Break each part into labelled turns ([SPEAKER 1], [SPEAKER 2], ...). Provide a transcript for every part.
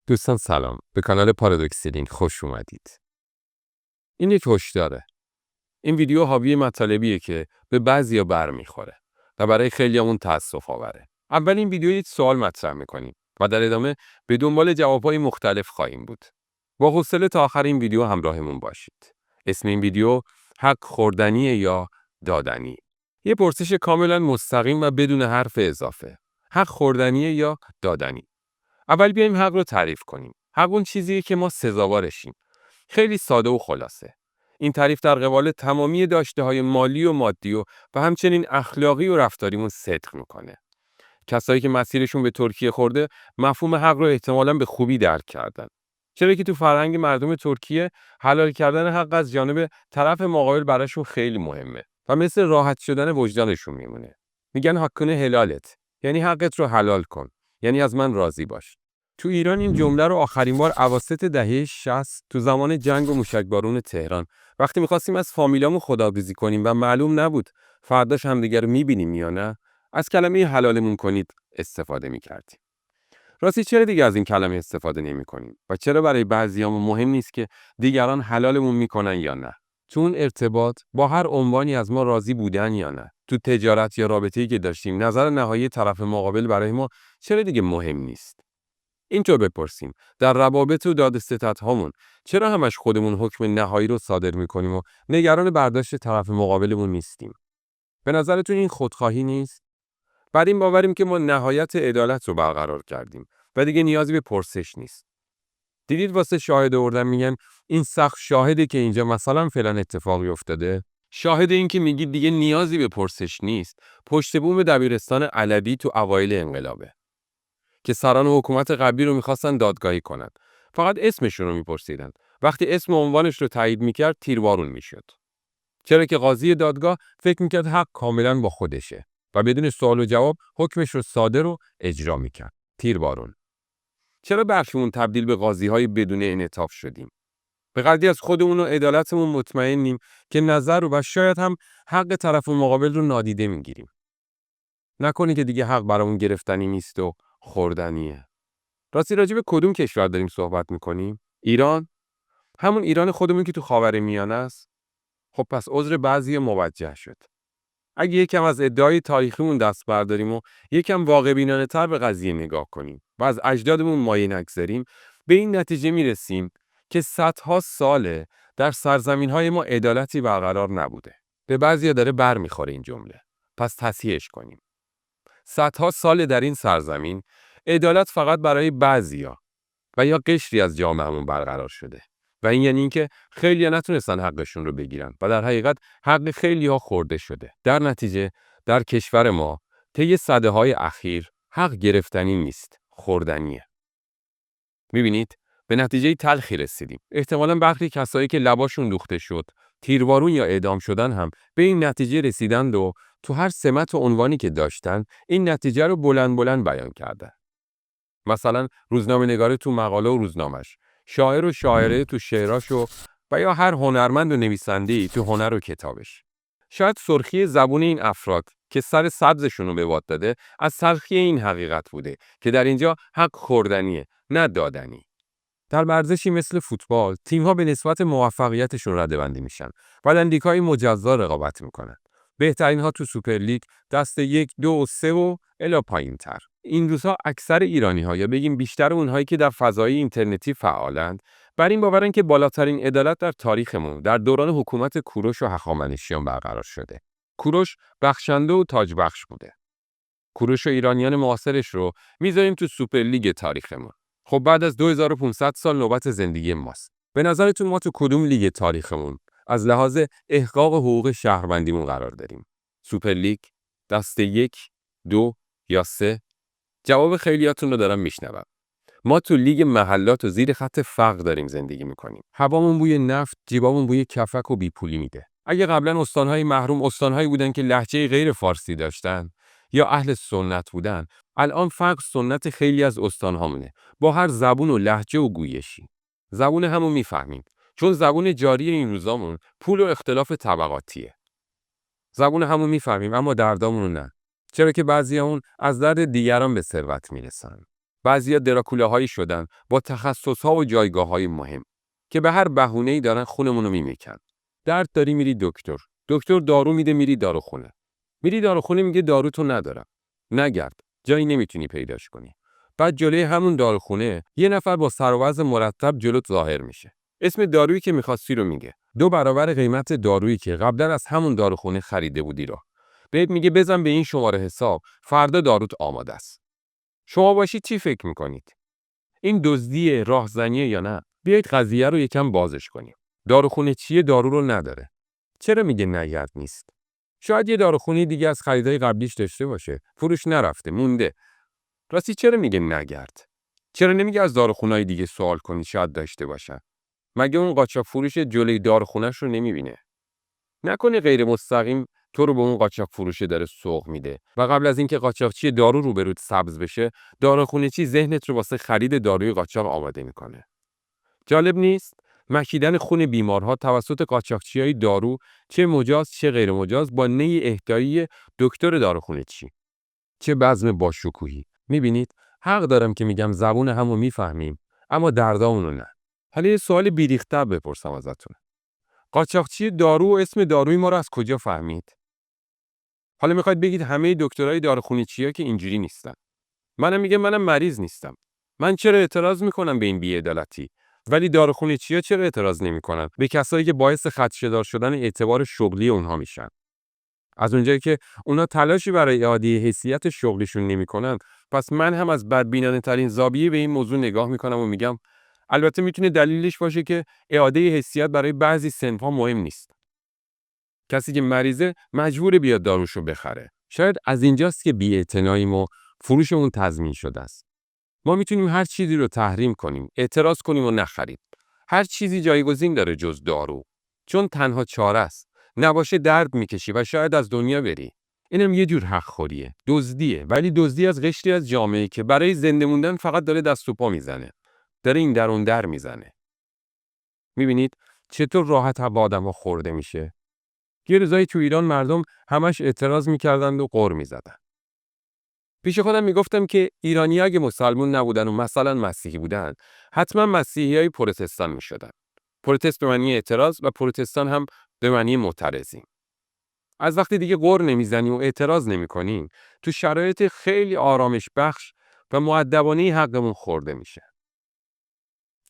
[SPEAKER 1] دوستان سلام، به کانال پارادوکس لینک خوش اومدید. این یک هشداره. این ویدیو حاوی مطالبیه که به بعضیا برمیخوره و برای خیلیامون تأسف آوره. اول این ویدیو یک سوال مطرح میکنیم و در ادامه به دنبال جوابهای مختلف خواهیم بود. با حوصله تا آخر این ویدیو همراهمون باشید. اسم این ویدیو حق خوردنی یا دادنی. یه پرسش کاملا مستقیم و بدون حرف اضافه. حق خوردنی یا دادنی. اول بیایم حق رو تعریف کنیم. حق اون چیزیه که ما سزاوارشیم. خیلی ساده و خلاصه. این تعریف در قبال تمامی داشته‌های مالی و مادی و همچنین اخلاقی و رفتاریمون صدق میکنه. کسایی که مسیرشون به ترکیه خورده، مفهوم حق رو احتمالاً به خوبی درک کردن. چرا که تو فرهنگ مردم ترکیه حلال کردن حق از جانب طرف مقابل براشون خیلی مهمه و مثل راحت شدن وجدانشون میمونه. میگن حقونه هلالت، یعنی حقت رو حلال کن، یعنی از من راضی باش. تو ایران این جمله رو آخرین بار اواسط دهه 60 تو زمان جنگ و موشکبارون تهران وقتی می‌خواستیم از فامیلامون خداحافظی کنیم و معلوم نبود فرداش همدیگه رو می‌بینیم یا نه، از کلمه حلالمون کنید استفاده می‌کردیم. راستی چرا دیگه از این کلمه استفاده نمی‌کنیم و چرا برای بعضیامون مهم نیست که دیگران حلالمون می‌کنن یا نه؟ تو اون ارتباط با هر عنوانی از ما راضی بودن یا نه، تو تجارت یا رابطه‌ای که داشتیم نظر نهایی طرف مقابل برای ما چرا دیگه مهم نیست؟ اینطور بپرسیم، در روابط و دادستت هامون چرا همش خودمون حکم نهایی رو صادر می‌کنیم و نگران برداشت طرف مقابلمون نیستیم؟ به نظرتون این خودخواهی نیست؟ بر این باوریم که ما نهایت عدالت رو برقرار کردیم و دیگه نیازی به پرسش نیست. دیدید واسه شاهد آوردن میگن این سخت شاهده که اینجا مثلا فلان اتفاقی افتاده؟ شاهد این که میگید دیگه نیازی به پرسش نیست، پشت بوم دبیرستان علوی تو اوایل انقلابه که سران حکومت قبلی رو میخواستن دادگاهی کنن. فقط اسمشون رو میپرسیدن. وقتی اسم و عنوانش رو تایید میکرد تیربارون میشد. چرا که قاضی دادگاه فکر میکرد حق کاملا با خودشه و بدون سوال و جواب حکمش رو صادر و اجرا میکرد. تیربارون. چرا برخیمون تبدیل به قاضی‌های بدون انعطاف شدیم؟ به قدری از خودمون و عدالتمون مطمئنیم که نظر رو و شاید هم حق طرف مقابل رو نادیده میگیریم. نکنی که دیگه حق برامون گرفتنی نیست و خوردنیه. راستی راجع به کدوم کشور داریم صحبت میکنیم؟ ایران؟ همون ایران خودمون که تو خاورمیانه است؟ خب پس عذر بعضی موجه شد. اگه یکم از ادعای تاریخیمون دست برداریم و یکم واقع‌بینانه تر به قضیه نگاه کنیم و از اجدادمون مایه نگذاریم، به این نتیجه میرسیم که صدها ساله در سرزمین‌های ما عدالتی برقرار نبوده. به بعضیا داره بر میخوره این جمله. پس تصحیحش کنیم. صدها سال در این سرزمین عدالت فقط برای بعضیا و یا قشری از جامعهمون برقرار شده. و این یعنی اینکه خیلی‌ها نتونستن حقشون رو بگیرن و در حقیقت حق خیلی‌ها خورده شده. در نتیجه در کشور ما طی سده‌های اخیر حق گرفتنی نیست، خوردنیه. می‌بینید؟ به نتیجه تلخی رسیدیم. احتمالاً برخی کسایی که لباشون دوخته شد، تیربارون یا اعدام شدن هم به این نتیجه رسیدند و تو هر سمت و عنوانی که داشتن این نتیجه رو بلند بلند بیان کردن. مثلا روزنامه‌نگار تو مقاله و روزنامش، شاعر و شاعره تو شعراشو و یا هر هنرمند و نویسنده‌ای تو هنر و کتابش. شاید سرخی زبون این افراد که سر سبزشون رو به باد داده از تلخی این حقیقت بوده که در اینجا حق خوردنیه، نه دادنی. در ورزشی مثل فوتبال، تیم‌ها به نسبت موفقیتشون رده‌بندی میشن و لندیکای مجزا رقابت میکنن. بهترین‌ها تو سوپرلیگ دست 1، 2 و 3 و الی پایین‌تر. این روزها اکثر ایرانی‌ها یا بگیم بیشتر اونهایی که در فضای اینترنتی فعالند، بر این باورن که بالاترین عدالت در تاریخمون در دوران حکومت کوروش و هخامنشیان برقرار شده. کوروش بخشنده و تاج بخش بوده. کوروش و ایرانیان معاصرش رو میذاریم تو سوپرلیگ تاریخمون. خب بعد از 2500 سال نوبت زندگی ماست. به نظرتون ما تو کدوم لیگ تاریخمون از لحاظ احقاق حقوق شهروندیمون قرار داریم؟ سوپرلیگ، دسته 1، 2 یا 3؟ جواب خیلیاتون رو دارم میشنوم. ما تو لیگ محلات و زیر خط فقر داریم زندگی میکنیم. هوامون بوی نفت، جیبامون بوی کفک و بیپولی میده. اگه قبلا استانهای محروم استانهایی بودن که لهجه غیر فارسی داشتن یا اهل سنت بودن، الان فقر سنت خیلی از استانهامونه، با هر زبون و لهجه و گویشی. زبون همو میفهمیم، چون زبون جاری این روزامون پول و اختلاف طبقاتیه. زبون همو میفهمیم اما دردامون نه. چرا که بعضیامون از درد دیگران به ثروت میرسن. بعضیا دراکولاهایی شدن با تخصص‌ها و جایگاه‌های مهم که به هر بهونه‌ای دارن خونمون رو میمیکن. درد داری میری دکتر. دکتر دارو میده میری داروخونه. میری داروخونه میگه داروتو ندارم. نگرد. جایی نمیتونی پیداش کنی. بعد جلوی همون داروخونه یه نفر با سر و وضع مرتب جلوت ظاهر میشه. اسم دارویی که می‌خواستی رو میگه. 2 برابر قیمت دارویی که قبلا از همون داروخونه خریده بودی رو. بهت میگه بزن به این شماره حساب، فردا داروت آماده است. شما باشید چی فکر میکنید؟ این دزدی راهزنیه یا نه؟ بیایید قضیه رو یکم بازش کنیم. داروخونه چیه دارو رو نداره؟ چرا میگه نگرد نیست؟ شاید یه داروخونه دیگه از خریدای قبلیش داشته باشه. فروش نرفته، مونده. راستی چرا میگه نگرد؟ چرا نمیگه از داروخونه‌های دیگه سوال کنی شاید داشته باشن؟ مگه اون قاچاق فروش جلوی داروخونه‌ش رو نمیبینه؟ نکنه غیر مستقیم تو رو به اون قاچاق فروشه داره سوق میده و قبل از اینکه قاچاقچی دارو روبروت سبز بشه، داروخونه‌چی ذهنت رو واسه خرید داروی قاچاق آماده میکنه. جالب نیست؟ مکیدن خون بیمارها توسط قاچاقچیای دارو، چه مجاز چه غیر مجاز، با نی اهدایی دکتر داروخونه‌چی. چه بزم باشکوهی. میبینید؟ حق دارم که میگم زبون همو میفهمیم، اما دردامونو نه. حالا یه سوال بیریختر بپرسم ازتون. قاچاقچی دارو و اسم داروی ما رو از کجا فهمید؟ حالا میخواید بگید همه دکترای داروخونه‌چیا که اینجوری نیستن. منم میگم منم مریض نیستم. من چرا اعتراض میکنم به این بی‌عدالتی؟ ولی داروخونه‌چیا چرا اعتراض نمیکنن به کسایی که باعث خدشه‌دار شدن اعتبار شغلی اونها میشن؟ از اونجایی که اونا تلاشی برای اعاده حیثیت شغلیشون نمیکنن، پس من هم از بدبینانه ترین زاویه به این موضوع نگاه میکنم و میگم البته میتونه دلیلش باشه که اعاده حیثیت برای بعضی صنف‌ها مهم نیست. کسی که مریضه مجبور بیاد داروشو بخره. شاید از اینجاست که بی‌اعتناییم و فروشمون تضمین شده است. ما میتونیم هر چیزی رو تحریم کنیم، اعتراض کنیم و نخریم. هر چیزی جایگزین داره جز دارو. چون تنها چاره است. نباشه درد میکشی و شاید از دنیا بری. اینم یه جور حق خوریه، دزدیه، ولی دزدی از قشری از جامعه که برای زنده موندن فقط داره دست و پا میزنه. داره این در اون در میزنه. میبینید چطور راحت هوا آدم‌ها خورده میشه؟ یه روزایی تو ایران مردم همش اعتراض میکردند و غر میزدن. پیش خودم میگفتم که ایرانی اگه مسلمون نبودن و مثلا مسیحی بودن، حتما مسیحیای پروتستان میشدن. پروتست به معنی اعتراض و پروتستان هم به معنی معترضیم. از وقتی دیگه غر نمیزنیم و اعتراض نمیکنیم، تو شرایط خیلی آرامش بخش و مؤدبانه حقمون خورده میشه.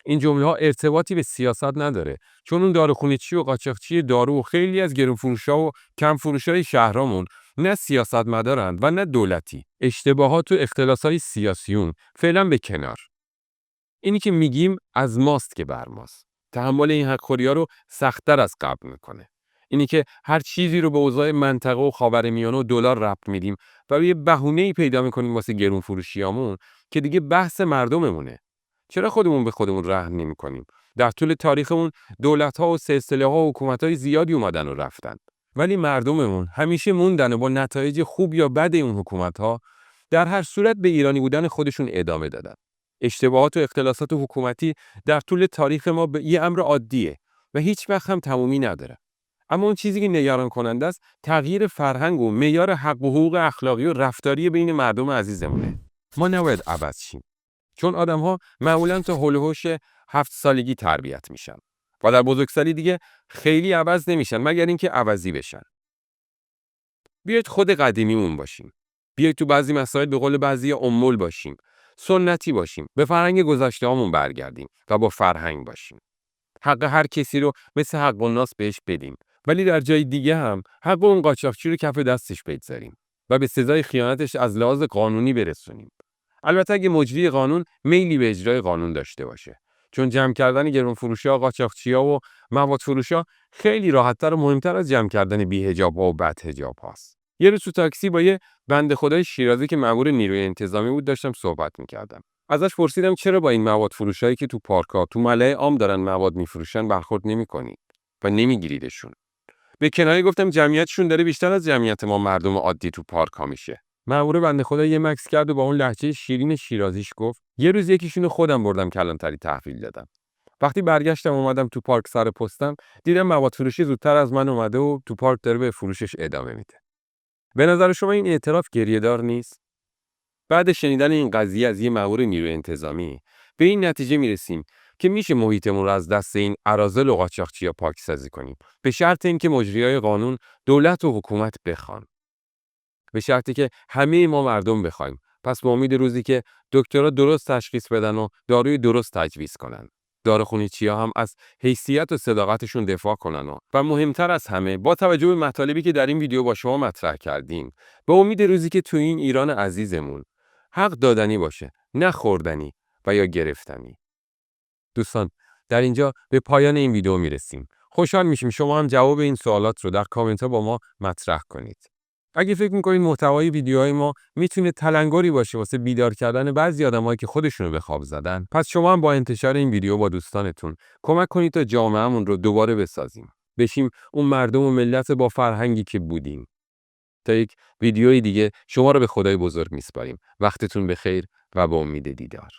[SPEAKER 1] این جمله ها ارتباطی به سیاست نداره، چون اون داروخونه‌چی و قاچاقچی دارو و خیلی از گرون‌فروشا و کم‌فروشای شهرامون نه سیاستمدارند و نه دولتی. اشتباهات و اختلاسای سیاسیون فعلا به کنار. اینی که میگیم از ماست که بر ماست. تحمل این حق‌خوری‌ها رو سخت‌تر از قبل میکنه. اینی که هر چیزی رو به اوضاع منطقه و خاورمیانه و دلار ربط میدیم و یه بهونه‌ای پیدا میکنیم واسه گرون‌فروشیامون که دیگه بحث مردممونه. چرا خودمون به خودمون رحم نمی‌کنیم؟ در طول تاریخمون دولت‌ها و سلسله‌ها و حکومت‌های زیادی اومدن و رفتن. ولی مردممون همیشه موندن و با نتایج خوب یا بد اون حکومت‌ها در هر صورت به ایرانی بودن خودشون ادامه دادن. اشتباهات و اختلاسات حکومتی در طول تاریخ ما به یه امر عادیه و هیچ وقت هم تمومی نداره. اما اون چیزی که نگران کننده است تغییر فرهنگ و معیار حق و حقوق اخلاقی و رفتاری بین مردم عزیزمونه. ما نباید عوض شیم. چون آدم‌ها معمولاً تا هول و هوش 7 سالگی تربیت میشن و در بزرگسالی دیگه خیلی عوض نمیشن مگر اینکه عوضی بشن. بیایید خود قدیمیمون باشیم. بیایید تو بعضی مسائل به قول بعضی امول باشیم. سنتی باشیم. به فرهنگ گذشته‌هامون برگردیم و با فرهنگ باشیم. حق هر کسی رو مثل حق الناس بهش بدیم. ولی در جای دیگه هم حق اون قاچاقچی رو کف دستش بگذاریم و به سزای خیانتش از لحاظ قانونی برسونیم. البته اگه مجری قانون میلی به اجرای قانون داشته باشه، چون جمع کردن گرون‌فروشی‌ها، قاچاقچی‌ها و موادفروشا خیلی راحت‌تر و مهمتر از جمع کردن بی‌حجاب‌ها و بدحجاب‌هاست. یه روز تو تاکسی با یه بنده خدای شیرازی که مأمور نیروی انتظامی بود داشتم صحبت می‌کردم. ازش پرسیدم چرا با این موادفروشایی که تو پارک‌ها، تو ملاعه عام دارن مواد می‌فروشن برخورد نمی‌کنی و نمی‌گیریدشون. به کنایه گفتم جمعیتشون داره بیشتر از جمعیت ما مردم عادی تو پارک‌ها میشه. مأمور بنده خدا یه مکث کرد و با اون لهجه شیرین شیرازیش گفت یه روز یکیشونو خودم بردم کلانتری تحویل دادم. وقتی برگشتم اومدم تو پارک سر پستم دیدم مواد فروشی زودتر از من اومده و تو پارک داره به فروشش ادامه میده. به نظر شما این اعتراف گریه‌دار نیست؟ بعد شنیدن این قضیه از یه مأمور نیروی انتظامی به این نتیجه میرسیم که میشه محیطمون رو از دست این اراذل و قاچاقچیا پاکسازی کنیم، به شرط اینکه مجریای قانون دولت و حکومت بخوان. به شرطی که همه ما مردم بخوایم. پس به امید روزی که دکترها درست تشخیص بدن و داروی درست تجویز کنن. داروخونه‌چیا هم از حیثیت و صداقتشون دفاع کنن و مهمتر از همه با توجه به مطالبی که در این ویدیو با شما مطرح کردیم، به امید روزی که تو این ایران عزیزمون حق دادنی باشه، نه خوردنی و یا گرفتنی. دوستان، در اینجا به پایان این ویدیو میرسیم. خوشحال میشیم شما هم جواب این سوالات رو در کامنت ها با ما مطرح کنید. اگه فکر میکنید محتوای ویدیوهای ما میتونه تلنگری باشه واسه بیدار کردن بعضی آدمایی که خودشونو به خواب زدن، پس شما هم با انتشار این ویدیو با دوستانتون کمک کنید تا جامعهمون رو دوباره بسازیم. بشیم اون مردم و ملت با فرهنگی که بودیم. تا یک ویدیوی دیگه شما رو به خدای بزرگ میسپاریم. وقتتون بخیر و با امید دیدار.